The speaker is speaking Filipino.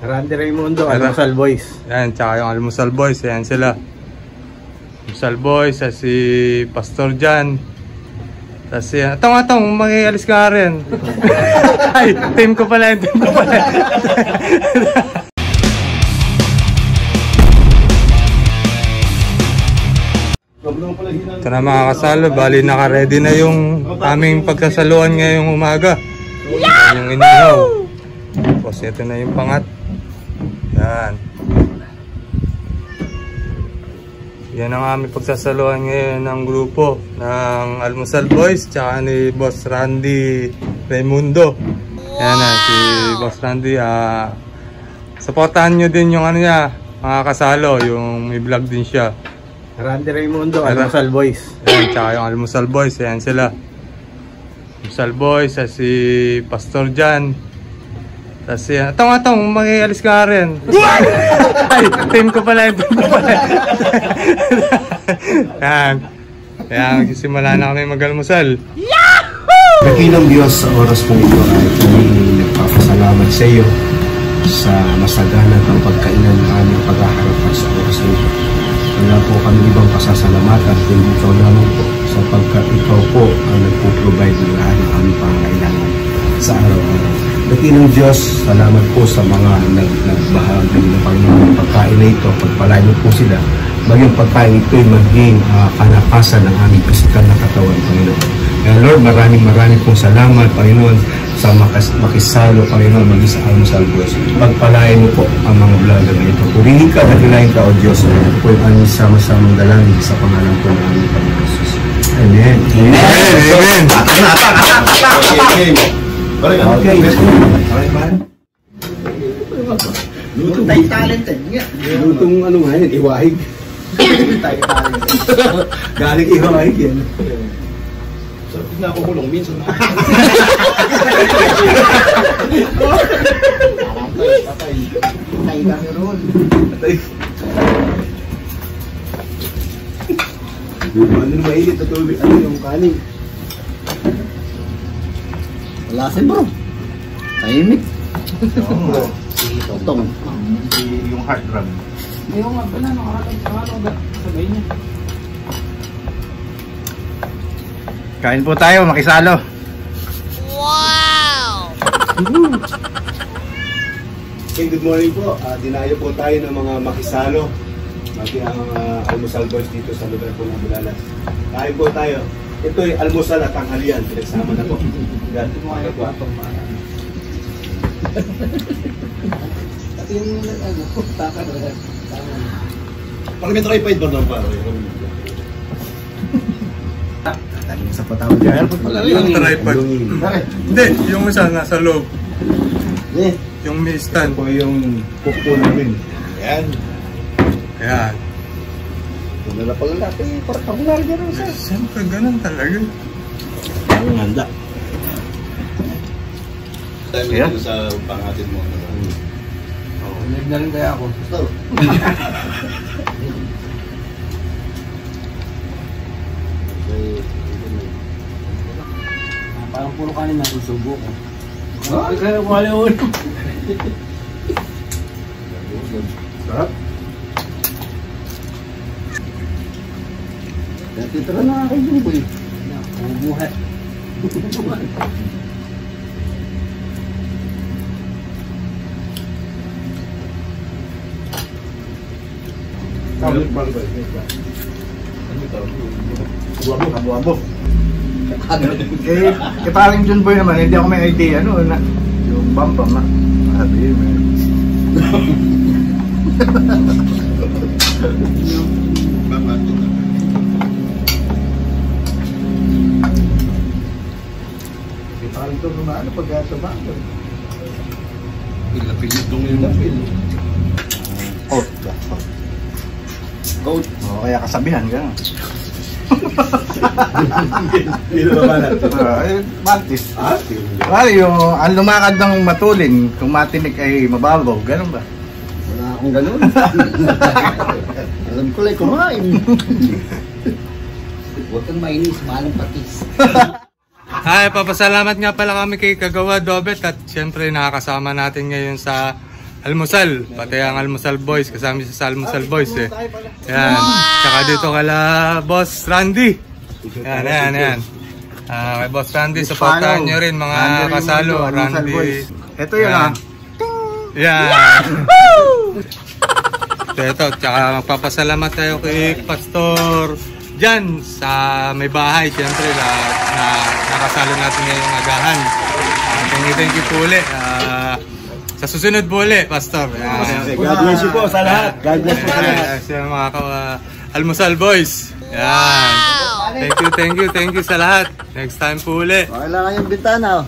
Randy Raimundo, Almusal Boys. Yan, tsaka yung Almusal Boys, ayan sila. Almusal Boys, si Pastor Jan. Tapos yan, atong, mag-ialis ka rin. Ay, team ko pala. Ito na mga kasalo, bali naka-ready na yung aming pagkasaluan ngayong umaga. Yan yung inihaw. Tapos ito na yung pangat. Yan. Yan ang aming pagsasaluan ngayon ng grupo ng Almusal Boys tsaka ni Boss Randy Raimundo. Yan na, si Boss Randy. Supportahan nyo din yung ano niya, mga kasalo, yung may vlog din siya. Randy Raimundo, Almusal Boys. Yan, tsaka yung Almusal Boys, ayan sila. Almusal Boys, si Pastor Jan. Tapos yan, atong, mag-ialis ka rin. Ay, team ko pala. Yan. Kaya magsisimula na kami mag-almusal. Yahoo! Dakilang Diyos, sa oras po ito ay kami nagpapasalamat sa iyo sa masaganang ang pagkainan ng aming paghaharap sa oras nito. Wala po kami ibang pasasalamatan kundi ikaw lamang po sapagkat ikaw po ang nagpo-provide ng lahat ng aming pangangailangan sa araw-araw. Dakilang Diyos, salamat po sa mga nagbahagi ng Panginoon pagkain na ito. Pagpalain niyo po sila. Maging pagkain ito ay maging kalakasan ng aming pisikal na katawan, Panginoon. Kaya Lord, maraming pong salamat, Panginoon, sa makisalo, Panginoon, maging sa Almusal Boys. Pagpalain mo po ang mga vlogger na ito. Purihin ka, dakilain ka, O Diyos, po yung aming sama-samang dalangin sa pangalan po ng aming Panginoon Jesus. Amen. Amen. Amen. Okay. Lutong tayo talented nga. Lutong ano nga yan, iwahig. Tayo talented. Galing iwahig yan. So, tignan ako kulong minsan. Patay. Patay kami ron. Patay. Ano na mainit na tubig? Ano yung kanin? Wala si bro. Tahimik. Totong. Yung hard drum. Yung nga pala, nakakalaga sabay niya. Kain po tayo, makisalo. Wow! Okay, good morning po. Dinayo po tayo ng mga makisalo. Mati ang Almusal Boys dito sa lugar po ng Bulalas. Kain po tayo. Ito ay almusal at tanghalian. Pinagsama na po. Ganti mo kayo po atong mga. Pati yung taka na. Pag may tripod ba naman pare? Taling sa patawad dyan. Yung tripod. Hindi, yung isa nasa loob. Yung may stand. Po yung kuko namin. Ayan. Ayan. Kung nalapag natin, parang kabular dyan. Siyempre, ganun talaga. Ang handa. Tayo dito sa pangatin mo. Nag na rin kaya ako. Gusto. Parang puro kanin na susubo ko. Kaya wala ulo. Sarap. Titira na kayo yung boy. Bumuhat. Abu-abu. Eh, parang John Boy naman, hindi ako may idea, ano, na, yung bambam na. Sabi yun, man. Eh, parang ito naman, ano, pagkatabago. Ilapil itong yung lapil. Oh, goat. Oh, kaya kasabihan, gano'n. Hindi na ba natin? Maltis. Yung ang lumakad ng matulin, kung matinik ay mababaw, gano'n ba? Wala akong ganun. Alam ko lang kumain. Huwag kang mainis, malang patis. Hi, papasalamat nga pala kami kay Kagawa Dobet at syempre nakakasama natin ngayon sa almusal. Pati ang Almusal Boys. Kasama siya sa Almusal Boys eh. Yan. Tsaka dito kala Boss Randy. Yan. Kay Boss Randy, supportahan nyo rin mga kasalo. Randy. Ito yun ha. Yan. Ito, tsaka magpapasalamat tayo kay Pastor Jan sa may bahay. Siyempre, na nakasalo natin ngayong agahan. Thank you po ulit. Sa susunod po ulit, Pastor. God bless you po sa lahat. God bless po sa lahat. Sa mga Almusal Boys. Yan. Thank you sa lahat. Next time po ulit. Kailangan yung bintana.